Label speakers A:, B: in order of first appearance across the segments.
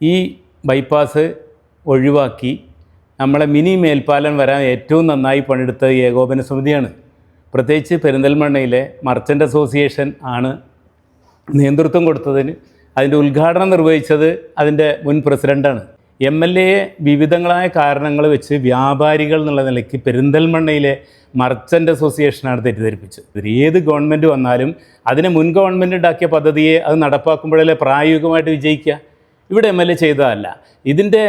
A: ഈ ബൈപ്പാസ് ഒഴിവാക്കി നമ്മളെ മിനി മേൽപ്പാലം വരാൻ ഏറ്റവും നന്നായി പണിയെടുത്ത ഏകോപന സമിതിയാണ്. പ്രത്യേകിച്ച് പെരിന്തൽമണ്ണയിലെ മർച്ചൻ്റ് അസോസിയേഷൻ ആണ് നേതൃത്വം കൊടുത്തതിന്. അതിൻ്റെ ഉദ്ഘാടനം നിർവഹിച്ചത് അതിൻ്റെ മുൻ പ്രസിഡൻ്റാണ്. MLA വിവിധങ്ങളായ കാരണങ്ങൾ വെച്ച് വ്യാപാരികൾ എന്നുള്ള നിലയ്ക്ക് പെരിന്തൽമണ്ണയിലെ മർച്ചൻ്റ് അസോസിയേഷനാണ് തെറ്റിദ്ധരിപ്പിച്ചത്. ഏത് ഗവൺമെൻറ് വന്നാലും അതിനെ മുൻ ഗവൺമെൻറ് ഉണ്ടാക്കിയ പദ്ധതിയെ അത് നടപ്പാക്കുമ്പോഴല്ലേ പ്രായോഗികമായിട്ട് വിജയിക്കുക. ഇവിടെ MLA ചെയ്തതല്ല. ഇതിൻ്റെ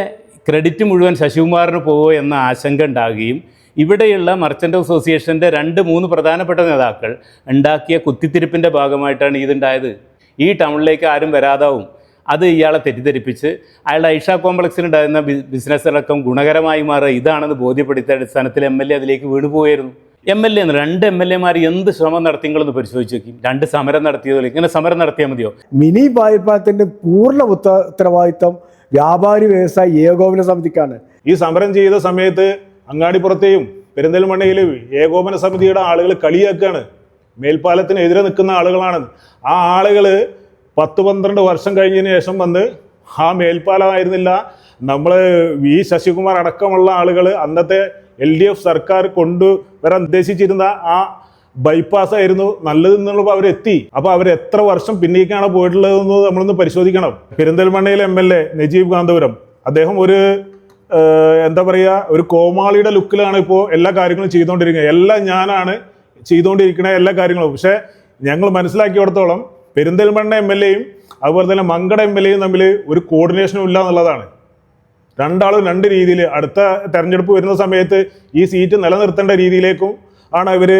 A: ക്രെഡിറ്റ് മുഴുവൻ ശശികുമാറിന് പോകുമോ എന്ന ആശങ്ക ഉണ്ടാകുകയും ഇവിടെയുള്ള മർച്ചൻ്റ് അസോസിയേഷൻ്റെ 2-3 പ്രധാനപ്പെട്ട നേതാക്കൾ ഉണ്ടാക്കിയ കുത്തിത്തിരിപ്പിൻ്റെ ഭാഗമായിട്ടാണ് ഇതുണ്ടായത്. ഈ ടൗണിലേക്ക് ആരും വരാതാവും. അത് ഇയാളെ തെറ്റിദ്ധരിപ്പിച്ച് അയാളുടെ ഐഷ കോംപ്ലക്സിനുണ്ടായിരുന്ന ബിസിനസ്സടക്കം ഗുണകരമായി മാറുക ഇതാണെന്ന് ബോധ്യപ്പെടുത്തിയ അടിസ്ഥാനത്തിൽ MLA അതിലേക്ക് വീണുപോയായിരുന്നു. MLA 2 MLA എന്ത് ശ്രമം നടത്തിയെന്ന് പരിശോധിച്ച് നോക്കി. 2 സമരം നടത്തിയതോ ഇങ്ങനെ സമരം നടത്തിയാൽ മതിയോ?
B: മിനി ബൈപ്പാസിന്റെ പൂർണ്ണ ഉത്തരവാദിത്വം വ്യാപാരി വ്യവസായി ഏകോപന സമിതിക്കാണ്.
C: ഈ സമരം ചെയ്ത സമയത്ത് അങ്ങാടിപ്പുറത്തെയും പെരിന്തൽമണ്ണയിലെയും ഏകോപന സമിതിയുടെ ആളുകൾ കളിയാക്കുകയാണ്. മേൽപ്പാലത്തിനെതിരെ നിൽക്കുന്ന ആളുകളാണ്. ആ ആളുകൾ 10-12 വർഷം കഴിഞ്ഞതിന് ശേഷം വന്ന് ആ മേൽപ്പാലമായിരുന്നില്ല നമ്മൾ ശശികുമാർ അടക്കമുള്ള ആളുകൾ അന്നത്തെ LDF സർക്കാർ കൊണ്ടുവരാൻ ഉദ്ദേശിച്ചിരുന്ന ആ ബൈപ്പാസ് ആയിരുന്നു നല്ലതെന്നുള്ളപ്പോൾ അവരെത്തി. അപ്പോൾ അവർ എത്ര വർഷം പിന്നേക്കാണ് പോയിട്ടുള്ളതെന്ന് നമ്മളൊന്ന് പരിശോധിക്കണം. പെരിന്തൽമണ്ണയിലെ MLA നജീബ് കാന്തപുരം അദ്ദേഹം ഒരു എന്താ പറയുക, ഒരു കോമാളിയുടെ ലുക്കിലാണ് ഇപ്പോൾ എല്ലാ കാര്യങ്ങളും ചെയ്തുകൊണ്ടിരിക്കുന്നത്. എല്ലാം ഞാനാണ് ചെയ്തുകൊണ്ടിരിക്കുന്ന എല്ലാ കാര്യങ്ങളും. പക്ഷേ ഞങ്ങൾ മനസ്സിലാക്കിയിടത്തോളം പെരിന്തൽമണ്ണ MLAയും അതുപോലെ തന്നെ മങ്കട MLAയും തമ്മിൽ ഒരു കോർഡിനേഷനും ഇല്ല എന്നുള്ളതാണ്. രണ്ടാളും 2 രീതിയിൽ അടുത്ത തെരഞ്ഞെടുപ്പ് വരുന്ന സമയത്ത് ഈ സീറ്റ് നിലനിർത്തേണ്ട രീതിയിലേക്കും ആണ് ഇവർ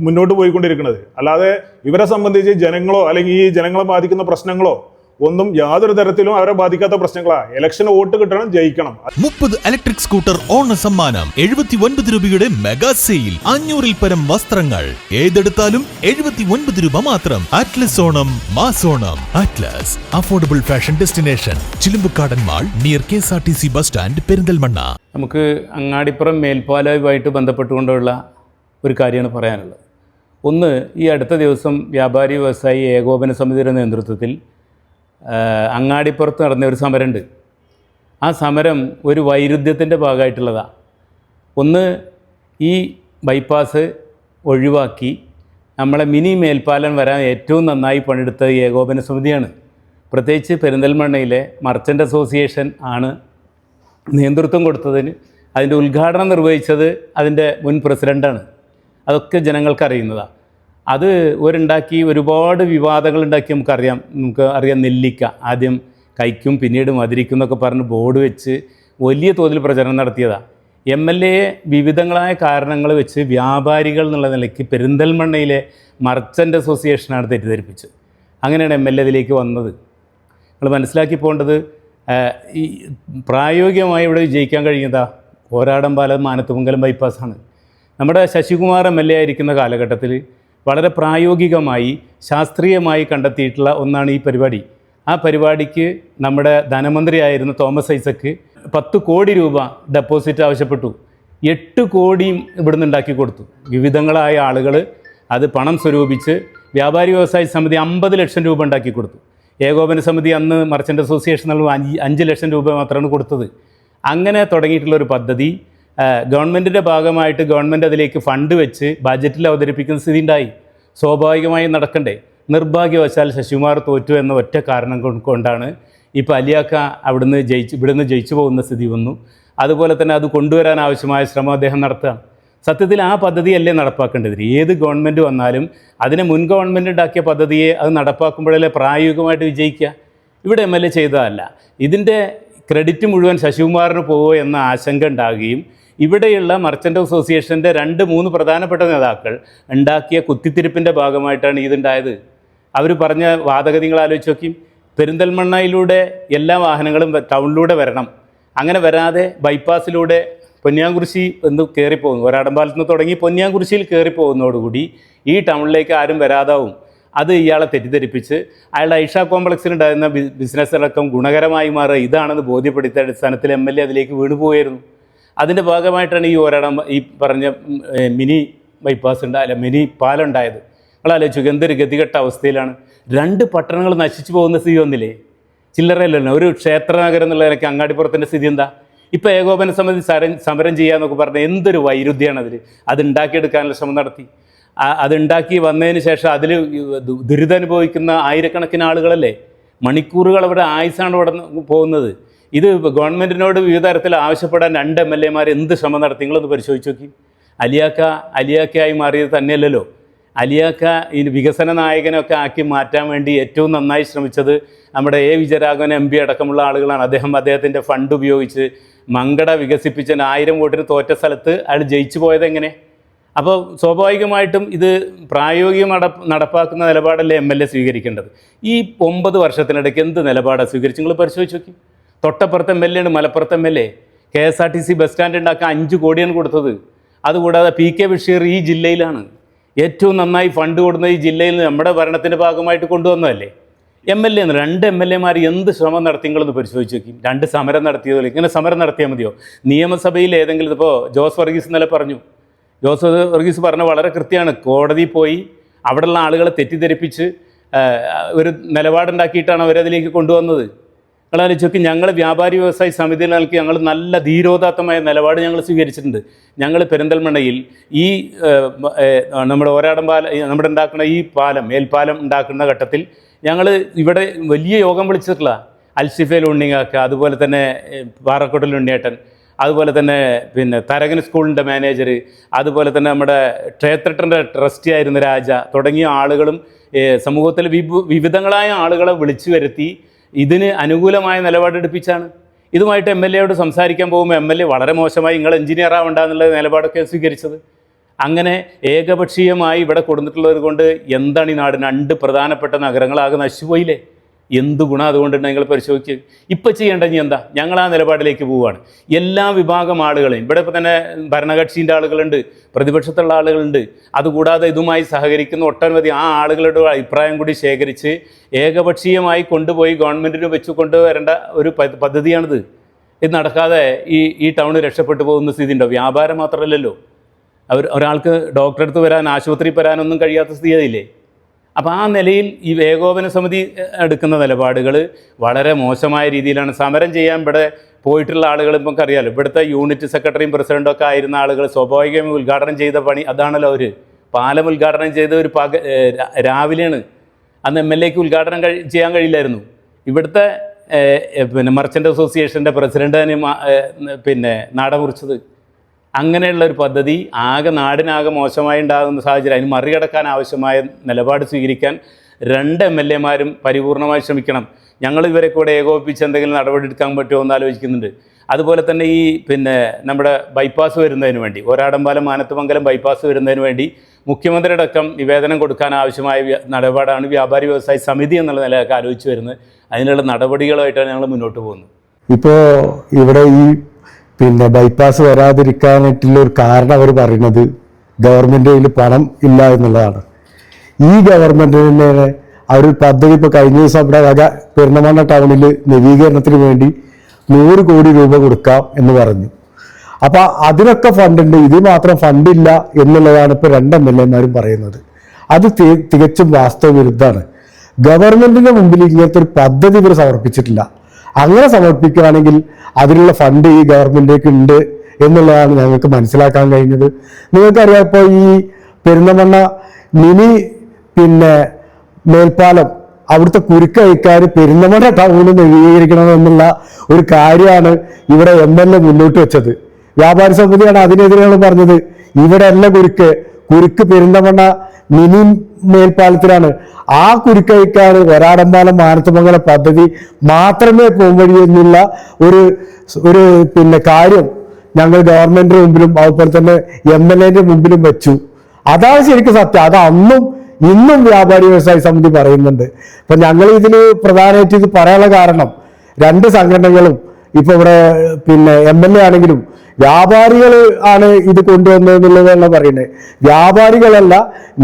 C: മുന്നോട്ട് പോയിക്കൊണ്ടിരിക്കുന്നത്. അല്ലാതെ ഇവരെ സംബന്ധിച്ച് ജനങ്ങളോ അല്ലെങ്കിൽ ഈ ജനങ്ങളെ ബാധിക്കുന്ന പ്രശ്നങ്ങളോ ഒന്നും യാതൊരു തരത്തിലും അവരെ ബാധിക്കാത്ത പ്രശ്നങ്ങളാണ്. ഇലക്ഷന് വോട്ട് കിട്ടണം, ജയിക്കണം.
D: 30 ഇലക്ട്രിക് സ്കൂട്ടർ ഓണ സമ്മാനം, 79 രൂപയുടെ മെഗാ സെയിൽ, 500-ൽ പരം വസ്ത്രങ്ങൾ, ഏതെടുത്താലും 79 രൂപ മാത്രം. അറ്റ്ലസ് ഓണം മാസോണം. Atlas affordable fashion destination, Chilumbukkadan mall near KSRTC bus stand, Perinthalmanna.
A: നമുക്ക് അങ്ങാടിപ്പുറം മേൽപ്പാലവുമായിട്ട് ബന്ധപ്പെട്ടുകൊണ്ടുള്ള ഒരു കാര്യമാണ് പറയാനുള്ളത്. ഒന്ന്, ഈ അടുത്ത ദിവസം വ്യാപാരി വ്യവസായി ഏകോപന സമിതിയുടെ നേതൃത്വത്തിൽ അങ്ങാടിപ്പുറത്ത് നടന്ന ഒരു സമരമുണ്ട്. ആ സമരം ഒരു വൈരുദ്ധ്യത്തിൻ്റെ ഭാഗമായിട്ടുള്ളതാണ്. ഒന്ന്, ഈ ബൈപ്പാസ് ഒഴിവാക്കി നമ്മളെ മിനി മേൽപ്പാലം വരാൻ ഏറ്റവും നന്നായി പണിയെടുത്ത ഏകോപന സമിതിയാണ്. പ്രത്യേകിച്ച് പെരിന്തൽമണ്ണയിലെ മർച്ചൻ്റ് അസോസിയേഷൻ ആണ് നേതൃത്വം കൊടുത്തതിന്. അതിൻ്റെ ഉദ്ഘാടനം നിർവഹിച്ചത് അതിൻ്റെ മുൻ പ്രസിഡൻ്റാണ്. അതൊക്കെ ജനങ്ങൾക്കറിയുന്നതാണ്. അത് ഒരുപാട് വിവാദങ്ങൾ ഉണ്ടാക്കി. നമുക്ക് അറിയാം നെല്ലിക്ക ആദ്യം കൈക്കും പിന്നീട് മധുരിക്കും എന്നൊക്കെ പറഞ്ഞ് ബോർഡ് വെച്ച് വലിയ തോതിൽ പ്രചരണം നടത്തിയതാണ്. MLA വിവിധങ്ങളായ കാരണങ്ങൾ വെച്ച് വ്യാപാരികൾ എന്നുള്ള നിലയ്ക്ക് പെരിന്തൽമണ്ണയിലെ മർച്ചൻ്റ് അസോസിയേഷനാണ് തെറ്റിദ്ധരിപ്പിച്ചത്. അങ്ങനെയാണ് MLA ഇതിലേക്ക് വന്നത്. നിങ്ങൾ മനസ്സിലാക്കി പോകേണ്ടത് ഈ പ്രായോഗികമായി ഇവിടെ വിജയിക്കാൻ കഴിയുന്നതാ ഓരാടംപാലം മാനത്തുമംഗലം ബൈപ്പാസാണ്. നമ്മുടെ ശശികുമാർ MLA ആയിരിക്കുന്ന കാലഘട്ടത്തിൽ വളരെ പ്രായോഗികമായി ശാസ്ത്രീയമായി കണ്ടെത്തിയിട്ടുള്ള ഒന്നാണ് ഈ പരിപാടി. ആ പരിപാടിക്ക് നമ്മുടെ ധനമന്ത്രിയായിരുന്ന തോമസ് ഐസക്ക് 10 കോടി രൂപ ഡെപ്പോസിറ്റ് ആവശ്യപ്പെട്ടു. 8 കോടിയും ഇവിടുന്ന് ഉണ്ടാക്കി കൊടുത്തു. വിവിധങ്ങളായ ആളുകൾ അത് പണം സ്വരൂപിച്ച് വ്യാപാരി വ്യവസായ സമിതി 50 ലക്ഷം രൂപ ഉണ്ടാക്കി കൊടുത്തു. ഏകോപന സമിതി അന്ന് മർച്ചൻ്റ് അസോസിയേഷൻ 5 ലക്ഷം രൂപ മാത്രമാണ് കൊടുത്തത്. അങ്ങനെ തുടങ്ങിയിട്ടുള്ളൊരു പദ്ധതി ഗവൺമെൻറ്റിൻ്റെ ഭാഗമായിട്ട് ഗവൺമെൻറ് അതിലേക്ക് ഫണ്ട് വെച്ച് ബജറ്റിൽ അവതരിപ്പിക്കുന്ന സ്ഥിതി ഉണ്ടായി. സ്വാഭാവികമായി നടക്കണ്ടേ. നിർഭാഗ്യവശാൽ ശശികുമാർ തോറ്റു എന്ന ഒറ്റ കാരണം കൊണ്ടാണ് ഇപ്പോൾ അലിയാക്ക ഇവിടുന്ന് ജയിച്ചു പോകുന്ന സ്ഥിതി വന്നു. അതുപോലെ തന്നെ അത് കൊണ്ടുവരാൻ ആവശ്യമായ ശ്രമം അദ്ദേഹം നടത്തുകയാണ്. സത്യത്തിൽ ആ പദ്ധതിയല്ലേ നടപ്പാക്കേണ്ടത്. ഏത് ഗവൺമെൻറ് വന്നാലും അതിനെ മുൻ ഗവൺമെൻറ് ഉണ്ടാക്കിയ പദ്ധതിയെ അത് നടപ്പാക്കുമ്പോഴല്ലേ പ്രായോഗികമായിട്ട് വിജയിക്കുക. ഇവിടെ MLA ചെയ്തതല്ല. ഇതിൻ്റെ ക്രെഡിറ്റ് മുഴുവൻ ശശികുമാറിന് പോകുമോ എന്ന ആശങ്ക ഉണ്ടാകുകയും ഇവിടെയുള്ള മർച്ചൻ്റ് അസോസിയേഷൻ്റെ 2-3 പ്രധാനപ്പെട്ട നേതാക്കൾ ഉണ്ടാക്കിയ കുത്തിത്തിരിപ്പിൻ്റെ ഭാഗമായിട്ടാണ് ഇതുണ്ടായത്. അവർ പറഞ്ഞ വാദഗതികൾ ആലോചിച്ച് നോക്കി. പെരിന്തൽമണ്ണയിലൂടെ എല്ലാ വാഹനങ്ങളും ടൗണിലൂടെ വരണം, അങ്ങനെ വരാതെ ബൈപ്പാസിലൂടെ പൊന്നിയാംകുറിശി കയറിപ്പോകുന്നു. ഒരാടംപാലത്ത് നിന്ന് തുടങ്ങി പൊന്നിയാംകുറിശിയിൽ കയറിപ്പോകുന്നതോടുകൂടി ഈ ടൗണിലേക്ക് ആരും വരാതാവും. അത് ഇയാളെ തെറ്റിദ്ധരിപ്പിച്ച് അയാളുടെ ഐഷ കോംപ്ലക്സിനുണ്ടായിരുന്ന ബിസിനസ്സടക്കം ഗുണകരമായി മാറുക ഇതാണെന്ന് ബോധ്യപ്പെടുത്തിയ അടിസ്ഥാനത്തിൽ MLA അതിലേക്ക് വീണുപോയായിരുന്നു. അതിൻ്റെ ഭാഗമായിട്ടാണ് ഈ പറഞ്ഞ മിനി ബൈപ്പാസ് മിനി പാലം ഉണ്ടായത്. നിങ്ങൾ ആലോചിച്ചു എന്തൊരു ഗതികെട്ട അവസ്ഥയിലാണ്. 2 പട്ടണങ്ങൾ നശിച്ചു പോകുന്ന സ്ഥിതി വന്നില്ലേ. ചില്ലറയല്ലല്ലോ. ഒരു ക്ഷേത്രനഗരം എന്നുള്ള നിലയ്ക്ക് അങ്ങാടിപ്പുറത്തിൻ്റെ സ്ഥിതി എന്താ? ഇപ്പോൾ ഏകോപന സമിതി സമരം ചെയ്യാന്നൊക്കെ പറഞ്ഞാൽ എന്തൊരു വൈരുദ്ധ്യമാണ് അതിൽ. അത് ഉണ്ടാക്കിയെടുക്കാനുള്ള ശ്രമം നടത്തി. അതുണ്ടാക്കി വന്നതിന് ശേഷം അതിൽ ദുരിതമനുഭവിക്കുന്ന ആയിരക്കണക്കിന് ആളുകളല്ലേ, മണിക്കൂറുകൾ അവിടെ ആയുസാണ് അവിടെ പോകുന്നത്. ഇത് ഗവൺമെൻറ്റിനോട് വിവിധ തരത്തിൽ ആവശ്യപ്പെടാൻ 2 MLA എന്ത് ശ്രമം നടത്തി? നിങ്ങളൊന്ന് പരിശോധിച്ച് നോക്കി. അലിയാക്കയായി മാറിയത് തന്നെയല്ലല്ലോ. അലിയാക്ക ഈ വികസന നായകനൊക്കെ ആക്കി മാറ്റാൻ വേണ്ടി ഏറ്റവും നന്നായി ശ്രമിച്ചത് നമ്മുടെ വിജയരാഘവൻ MP അടക്കമുള്ള ആളുകളാണ്. അദ്ദേഹത്തിൻ്റെ ഫണ്ട് ഉപയോഗിച്ച് മങ്കട വികസിപ്പിച്ച 1000 വോട്ടിന് തോറ്റ സ്ഥലത്ത് അയാൾ ജയിച്ചു പോയത് എങ്ങനെ? അപ്പോൾ സ്വാഭാവികമായിട്ടും ഇത് പ്രായോഗികം നടപ്പാക്കുന്ന നിലപാടല്ലേ MLA സ്വീകരിക്കേണ്ടത്. ഈ 9 വർഷത്തിനിടയ്ക്ക് എന്ത് നിലപാടാണ് സ്വീകരിച്ച് നിങ്ങൾ പരിശോധിച്ച് നോക്കി. തൊട്ടപ്പുറത്തെ MLA ആണ് മലപ്പുറത്തെ MLA. KSRTC ബസ് സ്റ്റാൻഡ് ഉണ്ടാക്കാൻ 5 കോടിയാണ് കൊടുത്തത്. അതുകൂടാതെ PK ബഷീർ ഈ ജില്ലയിലാണ് ഏറ്റവും നന്നായി ഫണ്ട് കൊടുക്കുന്ന ഈ ജില്ലയിൽ നമ്മുടെ ഭരണത്തിൻ്റെ ഭാഗമായിട്ട് കൊണ്ടുവന്നതല്ലേ. MLA 2 MLA എന്ത് ശ്രമം നടത്തി? നിങ്ങളൊന്ന് പരിശോധിച്ച് നോക്കി. 2 സമരം നടത്തിയതല്ലേ. ഇങ്ങനെ സമരം നടത്തിയാൽ മതിയോ? നിയമസഭയിൽ ഏതെങ്കിലും ഇപ്പോൾ ജോസ് വർഗീസ് ഇന്നലെ പറഞ്ഞു. ജോസ് വർഗീസ് പറഞ്ഞ വളരെ കൃത്യമാണ്. കോടതിയിൽ പോയി അവിടെയുള്ള ആളുകളെ തെറ്റിദ്ധരിപ്പിച്ച് ഒരു നിലപാടുണ്ടാക്കിയിട്ടാണ് അവരതിലേക്ക് കൊണ്ടുവന്നത്. നിങ്ങളാലോചിച്ച് നോക്കി. ഞങ്ങൾ വ്യാപാരി വ്യവസായി സമിതിയിൽ നൽകി ഞങ്ങൾ നല്ല ധീരോദാത്തമായ നിലപാട് ഞങ്ങൾ സ്വീകരിച്ചിട്ടുണ്ട്. ഞങ്ങൾ പെരിന്തൽമണ്ണയിൽ ഈ നമ്മുടെ നമ്മുടെ ഉണ്ടാക്കുന്ന ഈ മേൽപ്പാലം ഉണ്ടാക്കുന്ന ഘട്ടത്തിൽ ഞങ്ങൾ ഇവിടെ വലിയ യോഗം വിളിച്ചിട്ടുള്ള അൽഷിഫയിൽ ഉണ്ണിങ്ങാക്ക, അതുപോലെ തന്നെ പാറക്കോട്ടിൽ ഉണ്ണിയേട്ടൻ, അതുപോലെ തന്നെ പിന്നെ തരകൻ സ്കൂളിൻ്റെ മാനേജർ, അതുപോലെ തന്നെ നമ്മുടെ ക്ഷേത്രത്തിൻ്റെ ട്രസ്റ്റി ആയിരുന്ന രാജ തുടങ്ങിയ ആളുകളും സമൂഹത്തിൽ വിവിധങ്ങളായ ആളുകളെ വിളിച്ചു വരുത്തി ഇതിന് അനുകൂലമായ നിലപാടെടുപ്പിച്ചാണ്. ഇതുമായിട്ട് MLA സംസാരിക്കാൻ പോകുമ്പോൾ MLA വളരെ മോശമായി നിങ്ങൾ എഞ്ചിനീയർ ആവണ്ട എന്നുള്ള നിലപാടൊക്കെ സ്വീകരിച്ചത്. അങ്ങനെ ഏകപക്ഷീയമായി ഇവിടെ കൊടുത്തിട്ടുള്ളത് കൊണ്ട് എന്താണ് ഈ നാടിന് 2 പ്രധാനപ്പെട്ട നഗരങ്ങളാകെ നശിച്ചുപോയില്ലേ? എന്ത് ഗുണം അതുകൊണ്ടുണ്ട്? നിങ്ങൾ പരിശോധിക്കുക. ഇപ്പോൾ ചെയ്യേണ്ടത് എന്താ? ഞങ്ങൾ ആ നിലപാടിലേക്ക് പോവുകയാണ്. എല്ലാ വിഭാഗം ആളുകളെയും ഇവിടെ ഇപ്പോൾ തന്നെ ഭരണകക്ഷീൻ്റെ ആളുകളുണ്ട്, പ്രതിപക്ഷത്തുള്ള ആളുകളുണ്ട്, അതുകൂടാതെ ഇതുമായി സഹകരിക്കുന്ന ഒട്ടനവധി ആ ആളുകളുടെ അഭിപ്രായം കൂടി ശേഖരിച്ച് ഏകപക്ഷീയമായി കൊണ്ടുപോയി ഗവൺമെൻറ്റിന് വെച്ച് കൊണ്ടുവരേണ്ട ഒരു പദ്ധതിയാണിത്. ഇത് നടക്കാതെ ഈ ടൗൺ രക്ഷപ്പെട്ടു പോകുന്ന സ്ഥിതി ഉണ്ടോ? വ്യാപാരം മാത്രമല്ലല്ലോ, ഒരാൾക്ക് ഡോക്ടറെ അടുത്ത് വരാൻ, ആശുപത്രിയിൽ വരാനൊന്നും കഴിയാത്ത സ്ഥിതിയില്ലേ? അപ്പോൾ ആ നിലയിൽ ഈ ഏകോപന സമിതി എടുക്കുന്ന നിലപാടുകൾ വളരെ മോശമായ രീതിയിലാണ്. സമരം ചെയ്യാൻ ഇവിടെ പോയിട്ടുള്ള ആളുകൾ നമുക്ക് അറിയാമല്ലോ. ഇവിടുത്തെ യൂണിറ്റ് സെക്രട്ടറിയും പ്രസിഡൻ്റും ഒക്കെ ആയിരുന്ന ആളുകൾ സ്വാഭാവികമായി ഉദ്ഘാടനം ചെയ്ത പണി അതാണല്ലോ. അവർ പാലം ഉദ്ഘാടനം ചെയ്ത ഒരു രാവിലെയാണ്. അന്ന് MLA ഉദ്ഘാടനം ചെയ്യാൻ കഴിയില്ലായിരുന്നു. ഇവിടുത്തെ മർച്ചൻ്റ് അസോസിയേഷൻ്റെ പ്രസിഡൻ്റ് നാട മുറിച്ചത്. അങ്ങനെയുള്ള ഒരു പദ്ധതി നാടിനാകെ മോശമായി ഉണ്ടാകുന്ന സാഹചര്യം, അതിന് മറികടക്കാൻ ആവശ്യമായ നിലപാട് സ്വീകരിക്കാൻ 2 MLA പരിപൂർണമായി ശ്രമിക്കണം. ഞങ്ങൾ ഇവരെ കൂടെ ഏകോപിപ്പിച്ച് എന്തെങ്കിലും നടപടി എടുക്കാൻ പറ്റുമോ എന്ന് ആലോചിക്കുന്നുണ്ട്. അതുപോലെ തന്നെ ഈ നമ്മുടെ ബൈപ്പാസ് വരുന്നതിന് വേണ്ടി, ഒരാടമ്പാലം മാനത്തുമംഗലം ബൈപ്പാസ് വരുന്നതിന് വേണ്ടി മുഖ്യമന്ത്രിയുടെ അടക്കം നിവേദനം കൊടുക്കാൻ ആവശ്യമായ നടപാടാണ് വ്യാപാരി വ്യവസായി സമിതി എന്നുള്ള നിലയൊക്കെ ആലോചിച്ച് വരുന്നത്. അതിനുള്ള നടപടികളുമായിട്ടാണ് ഞങ്ങൾ മുന്നോട്ട് പോകുന്നത്.
B: ഇപ്പോൾ ഇവിടെ ഈ ബൈപ്പാസ് വരാതിരിക്കാനായിട്ടുള്ള ഒരു കാരണം അവർ പറയുന്നത് ഗവൺമെൻറ് കയ്യിൽ പണം ഇല്ല എന്നുള്ളതാണ്. ഈ ഗവൺമെൻറ്റിനെ അവർ പദ്ധതി ഇപ്പോൾ കഴിഞ്ഞ ദിവസം അവിടെ പെരുന്തൽമണ്ണ ടൗണിൽ നവീകരണത്തിന് വേണ്ടി 100 കോടി രൂപ കൊടുക്കാം എന്ന് പറഞ്ഞു. അപ്പോൾ അതിനൊക്കെ ഫണ്ടുണ്ട്, ഇതിൽ മാത്രം ഫണ്ടില്ല എന്നുള്ളതാണ് ഇപ്പോൾ 2 MLA പറയുന്നത്. അത് തികച്ചും വാസ്തവ വിരുദ്ധമാണ്. ഗവൺമെൻറ്റിൻ്റെ മുമ്പിൽ ഇങ്ങനത്തെ ഒരു പദ്ധതി ഇവർ സമർപ്പിച്ചിട്ടില്ല. അങ്ങനെ സമർപ്പിക്കുകയാണെങ്കിൽ അതിനുള്ള ഫണ്ട് ഈ ഗവൺമെൻറ്റിലേക്ക് ഉണ്ട് എന്നുള്ളതാണ് ഞങ്ങൾക്ക് മനസ്സിലാക്കാൻ കഴിഞ്ഞത്. നിങ്ങൾക്കറിയാം, ഇപ്പോൾ ഈ പെരിന്തൽമണ്ണ മിനി മേൽപ്പാലം അവിടുത്തെ കുരുക്കയക്കാർ പെരിന്തൽമണ്ണ ടൗണിൽ നവീകരിക്കണമെന്നുള്ള ഒരു കാര്യമാണ് ഇവിടെ MLA മുന്നോട്ട് വെച്ചത്. വ്യാപാരി സമിതിയാണ് അതിനെതിരെയാണ് പറഞ്ഞത്. ഇവിടെ അല്ല കുരുക്ക് പെരിന്തൽമണ്ണ മിനി മേൽപ്പാലത്തിലാണ്. ആ കുരുക്കയക്കാർ ഒരാടമ്പാലം മാനത്തുമംഗലം പദ്ധതി മാത്രമേ പോംവഴി എന്നുള്ള ഒരു കാര്യം ഞങ്ങൾ ഗവൺമെന്റിന്റെ മുമ്പിലും അതുപോലെ തന്നെ MLA മുമ്പിലും വെച്ചു. അതാണ് ശരിക്കും സത്യം. അത് അന്നും ഇന്നും വ്യാപാരി വ്യവസായ സമിതി പറയുന്നുണ്ട്. അപ്പൊ ഞങ്ങൾ ഇതിൽ പ്രധാനമായിട്ട് ഇത് പറയാനുള്ള കാരണം 2 സംഘടനകളും ഇപ്പൊ ഇവിടെ MLA ആണെങ്കിലും വ്യാപാരികൾ ആണ് ഇത് കൊണ്ടുവന്നതെന്നുള്ളതാണ് പറയുന്നത്. വ്യാപാരികളല്ല,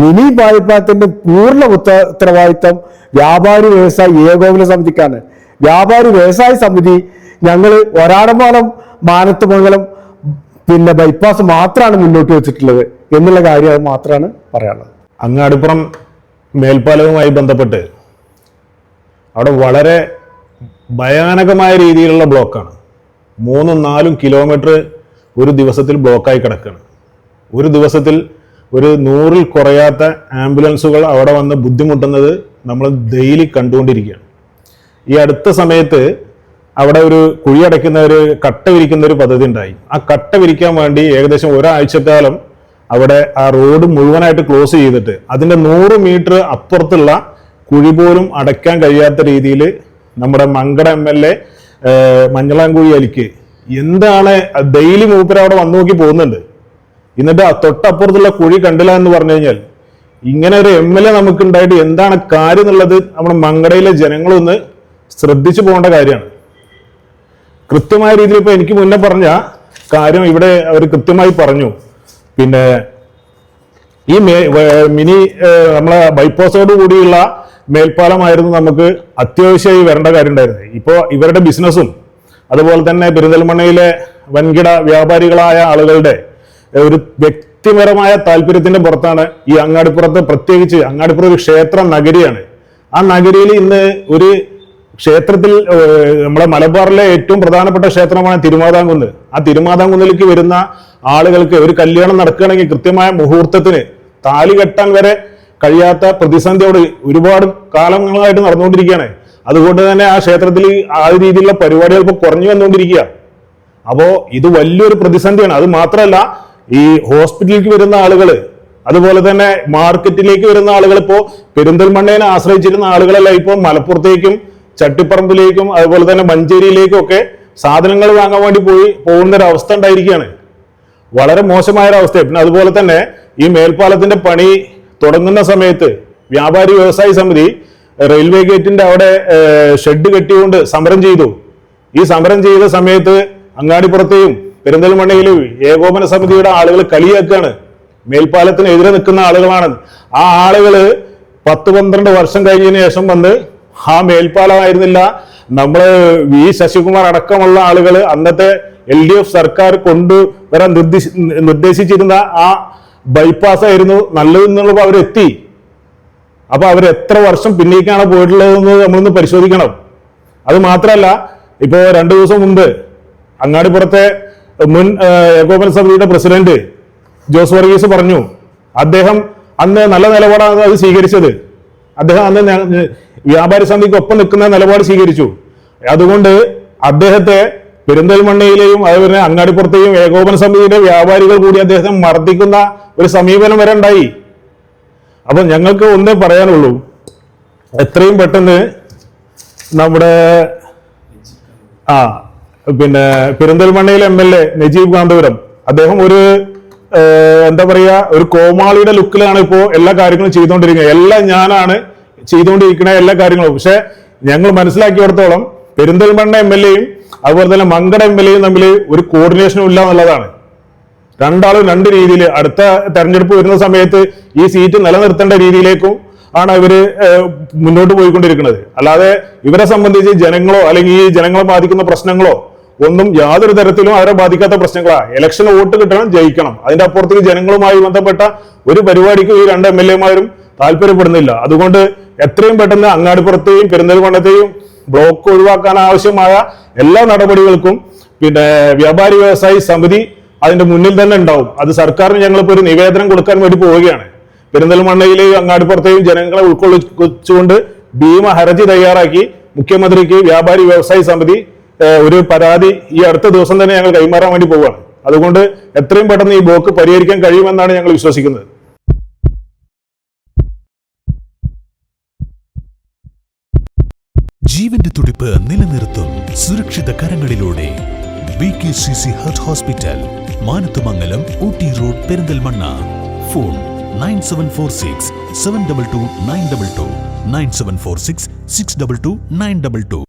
B: മിനി ബൈപ്പാസിന്റെ പൂർണ്ണ ഉത്തരവാദിത്വം വ്യാപാരി വ്യവസായ ഏകോപന സമിതിക്കാണ്. വ്യാപാരി വ്യവസായ സമിതി ഞങ്ങൾ ഒരാടമ്പാലം മാനത്തുമംഗലം ബൈപ്പാസ് മാത്രമാണ് മുന്നോട്ട് വെച്ചിട്ടുള്ളത് എന്നുള്ള കാര്യം മാത്രമാണ് പറയാനുള്ളത്.
C: അങ്ങാടിപ്പുറം മേൽപ്പാലവുമായി ബന്ധപ്പെട്ട് അവിടെ വളരെ ഭയാനകമായ രീതിയിലുള്ള ബ്ലോക്കാണ്. 3-4 കിലോമീറ്റർ ഒരു ദിവസത്തിൽ ബ്ലോക്കായി കിടക്കുകയാണ്. ഒരു ദിവസത്തിൽ ഒരു 100-ൽ കുറയാത്ത ആംബുലൻസുകൾ അവിടെ വന്ന് ബുദ്ധിമുട്ടുന്നത് നമ്മൾ ഡെയിലി കണ്ടുകൊണ്ടിരിക്കുകയാണ്. ഈ അടുത്ത സമയത്ത് അവിടെ ഒരു കുഴിയടയ്ക്കുന്ന ഒരു കട്ട വിരിക്കുന്ന ഒരു പദ്ധതി ഉണ്ടായി. ആ കട്ട വിരിക്കാൻ വേണ്ടി ഏകദേശം ഒരാഴ്ചക്കാലം അവിടെ ആ റോഡ് മുഴുവനായിട്ട് ക്ലോസ് ചെയ്തിട്ട് അതിൻ്റെ 100 മീറ്റർ അപ്പുറത്തുള്ള കുഴി പോലും അടയ്ക്കാൻ കഴിയാത്ത രീതിയിൽ നമ്മുടെ മങ്കട MLA മഞ്ഞളാംകുഴി അലിക്ക് എന്താണ് ഡെയിലി മൂപ്പര് അവിടെ വന്നു നോക്കി പോകുന്നുണ്ട്. എന്നിട്ട് തൊട്ടപ്പുറത്തുള്ള കുഴി കണ്ടില്ല എന്ന് പറഞ്ഞു കഴിഞ്ഞാൽ ഇങ്ങനെ ഒരു MLA നമുക്ക് ഉണ്ടായിട്ട് എന്താണ് കാര്യം എന്നുള്ളത് നമ്മുടെ മങ്കടയിലെ ജനങ്ങളൊന്ന് ശ്രദ്ധിച്ചു പോകേണ്ട കാര്യമാണ്. കൃത്യമായ രീതിയിൽ ഇപ്പൊ എനിക്ക് മുന്നേ പറഞ്ഞ കാര്യം ഇവിടെ അവർ കൃത്യമായി പറഞ്ഞു. പിന്നെ ഈ മിനി നമ്മളെ ബൈപ്പാസോട് കൂടിയുള്ള മേൽപ്പാലമായിരുന്നു നമുക്ക് അത്യാവശ്യമായി വരേണ്ട കാര്യം ഉണ്ടായിരുന്നത്. ഇപ്പോൾ ഇവരുടെ ബിസിനസ്സും അതുപോലെ തന്നെ പെരിന്തൽമണ്ണയിലെ വൻകിട വ്യാപാരികളായ ആളുകളുടെ ഒരു വ്യക്തിപരമായ താല്പര്യത്തിന്റെ പുറത്താണ് ഈ അങ്ങാടിപ്പുറത്ത്, പ്രത്യേകിച്ച് അങ്ങാടിപ്പുറം ഒരു ക്ഷേത്ര നഗരിയാണ്. ആ നഗരിയിൽ ഇന്ന് ഒരു ക്ഷേത്രത്തിൽ നമ്മളെ മലബാറിലെ ഏറ്റവും പ്രധാനപ്പെട്ട ക്ഷേത്രമാണ് തിരുമാതാംകുന്ന്. ആ തിരുമാതാംകുന്നിലേക്ക് വരുന്ന ആളുകൾക്ക് ഒരു കല്യാണം നടക്കുകയാണെങ്കിൽ കൃത്യമായ മുഹൂർത്തത്തിന് താലി കെട്ടാൻ വരെ കഴിയാത്ത പ്രതിസന്ധിയോട് ഒരുപാട് കാലങ്ങളായിട്ട് നടന്നുകൊണ്ടിരിക്കുകയാണ്. അതുകൊണ്ട് തന്നെ ആ ക്ഷേത്രത്തിൽ ആ രീതിയിലുള്ള പരിപാടികൾ ഇപ്പോൾ കുറഞ്ഞു വന്നുകൊണ്ടിരിക്കുക. അപ്പോൾ ഇത് വലിയൊരു പ്രതിസന്ധിയാണ്. അത് മാത്രമല്ല, ഈ ഹോസ്പിറ്റലിലേക്ക് വരുന്ന ആളുകൾ, അതുപോലെ തന്നെ മാർക്കറ്റിലേക്ക് വരുന്ന ആളുകൾ, ഇപ്പോൾ പെരിന്തൽമണ്ണയെ ആശ്രയിച്ചിരുന്ന ആളുകളല്ല ഇപ്പോൾ മലപ്പുറത്തേക്കും ചട്ടിപ്പറമ്പിലേക്കും അതുപോലെ തന്നെ മഞ്ചേരിയിലേക്കും ഒക്കെ സാധനങ്ങൾ വാങ്ങാൻ വേണ്ടി പോകുന്ന ഒരു അവസ്ഥ ഉണ്ടായിരിക്കുകയാണ്. വളരെ മോശമായ ഒരു അവസ്ഥ. പിന്നെ അതുപോലെ തന്നെ ഈ മേൽപ്പാലത്തിന്റെ പണി തുടങ്ങുന്ന സമയത്ത് വ്യാപാരി വ്യവസായി സമിതി റെയിൽവേ ഗേറ്റിന്റെ അവിടെ ഷെഡ് കെട്ടിക്കൊണ്ട് സമരം ചെയ്തു. ഈ സമരം ചെയ്ത സമയത്ത് അങ്ങാടിപ്പുറത്തെയും പെരിന്തൽമണ്ണയിലെയും ഏകോപന സമിതിയുടെ ആളുകൾ കളിയാക്കുകയാണ്. മേൽപ്പാലത്തിന് എതിരെ നിൽക്കുന്ന ആളുകളാണ്. ആ ആളുകള് 10-12 വർഷം കഴിഞ്ഞതിന് ശേഷം വന്ന് ആ മേൽപ്പാലമായിരുന്നില്ല നമ്മള് വി ശശികുമാർ അടക്കമുള്ള ആളുകൾ അന്നത്തെ LDF സർക്കാർ കൊണ്ടുവരാൻ നിർദ്ദേശിച്ചിരുന്ന ആ ബൈപ്പാസ് ആയിരുന്നു നല്ലതെന്നുള്ളത് അവരെത്തി. അപ്പൊ അവർ എത്ര വർഷം പിന്നേക്കാണ് പോയിട്ടുള്ളതെന്ന് നമ്മളൊന്ന് പരിശോധിക്കണം. അത് മാത്രമല്ല, ഇപ്പോ 2 ദിവസം മുമ്പ് അങ്ങാടിപ്പുറത്തെ മുൻ ഏകോപന സമിതിയുടെ പ്രസിഡന്റ് ജോസ് വർഗീസ് പറഞ്ഞു, അദ്ദേഹം അന്ന് നല്ല നിലപാടാണ് അത് സ്വീകരിച്ചത്. അദ്ദേഹം അന്ന് വ്യാപാരി സമിതിക്ക് ഒപ്പം നിൽക്കുന്ന നിലപാട് സ്വീകരിച്ചു. അതുകൊണ്ട് അദ്ദേഹത്തെ പെരിന്തൽമണ്ണയിലെയും അതുപോലെ അങ്ങാടിപ്പുറത്തെയും ഏകോപന സമിതിയുടെ വ്യാപാരികൾ കൂടി അദ്ദേഹത്തെ മർദ്ദിക്കുന്ന ഒരു സമീപനം വരെ ഉണ്ടായി. അപ്പൊ ഞങ്ങൾക്ക് ഒന്നേ പറയാനുള്ളൂ, എത്രയും പെട്ടെന്ന് നമ്മുടെ പിന്നെ പെരിന്തൽമണ്ണയിലെ MLA നജീബ് കാന്തപുരം അദ്ദേഹം ഒരു എന്താ പറയാ ഒരു കോമാളിയുടെ ലുക്കിലാണ് ഇപ്പോൾ എല്ലാ കാര്യങ്ങളും ചെയ്തുകൊണ്ടിരിക്കുന്നത്. എല്ലാം ഞാനാണ് ചെയ്തുകൊണ്ടിരിക്കുന്ന എല്ലാ കാര്യങ്ങളും. പക്ഷെ ഞങ്ങൾ മനസ്സിലാക്കിയിടത്തോളം പെരിന്തൽമണ്ണ MLAയും അതുപോലെ തന്നെ മങ്കട MLAയും തമ്മിൽ ഒരു കോർഡിനേഷനും ഇല്ല എന്നുള്ളതാണ്. രണ്ടാളും രണ്ട് രീതിയിൽ അടുത്ത തെരഞ്ഞെടുപ്പ് വരുന്ന സമയത്ത് ഈ സീറ്റ് നിലനിർത്തേണ്ട രീതിയിലേക്കും ആണ് ഇവര് മുന്നോട്ട് പോയിക്കൊണ്ടിരിക്കുന്നത്. അല്ലാതെ ഇവരെ സംബന്ധിച്ച് ജനങ്ങളോ അല്ലെങ്കിൽ ഈ ജനങ്ങളെ ബാധിക്കുന്ന പ്രശ്നങ്ങളോ ഒന്നും യാതൊരു തരത്തിലും അവരെ ബാധിക്കാത്ത പ്രശ്നങ്ങളാണ്. ഇലക്ഷന് വോട്ട് കിട്ടണം, ജയിക്കണം. അതിന്റെ അപ്പുറത്തേക്ക് ജനങ്ങളുമായി ബന്ധപ്പെട്ട ഒരു പരിപാടിക്കും ഈ 2 MLAമാരും താല്പര്യപ്പെടുന്നില്ല. അതുകൊണ്ട് എത്രയും പെട്ടെന്ന് അങ്ങാടിപ്പുറത്തെയും പെരിന്തൽമണ്ണത്തെയും ബ്ലോക്ക് ഒഴിവാക്കാൻ ആവശ്യമായ എല്ലാ നടപടികൾക്കും പിന്നെ വ്യാപാരി വ്യവസായി സമിതി അതിന്റെ മുന്നിൽ തന്നെ ഉണ്ടാവും. അത് സർക്കാരിന് ഞങ്ങളിപ്പോൾ ഒരു നിവേദനം കൊടുക്കാൻ വേണ്ടി പോവുകയാണ്. പെരിന്തൽമണ്ണയിലെയും അങ്ങാടിപ്പുറത്തെയും ജനങ്ങളെ ഉൾക്കൊള്ളിച്ചുകൊണ്ട് ഭീമ ഹർജി തയ്യാറാക്കി മുഖ്യമന്ത്രിക്ക് വ്യാപാരി വ്യവസായി സമിതി ഒരു പരാതി ഈ അടുത്ത ദിവസം തന്നെ ഞങ്ങൾ കൈമാറാൻ വേണ്ടി പോവുകയാണ്. അതുകൊണ്ട് എത്രയും പെട്ടെന്ന് ഈ ബ്ലോക്ക് പരിഹരിക്കാൻ കഴിയുമെന്നാണ് ഞങ്ങൾ വിശ്വസിക്കുന്നത്.
D: ജീവന്റെ തുടിപ്പ് നിലനിർത്തും സുരക്ഷിത കരങ്ങളിലൂടെ BKCC Heart Hospital, Manathumangalam, Ooty road, Perinthalmanna. Phone 9746 722 922 9746 622 922.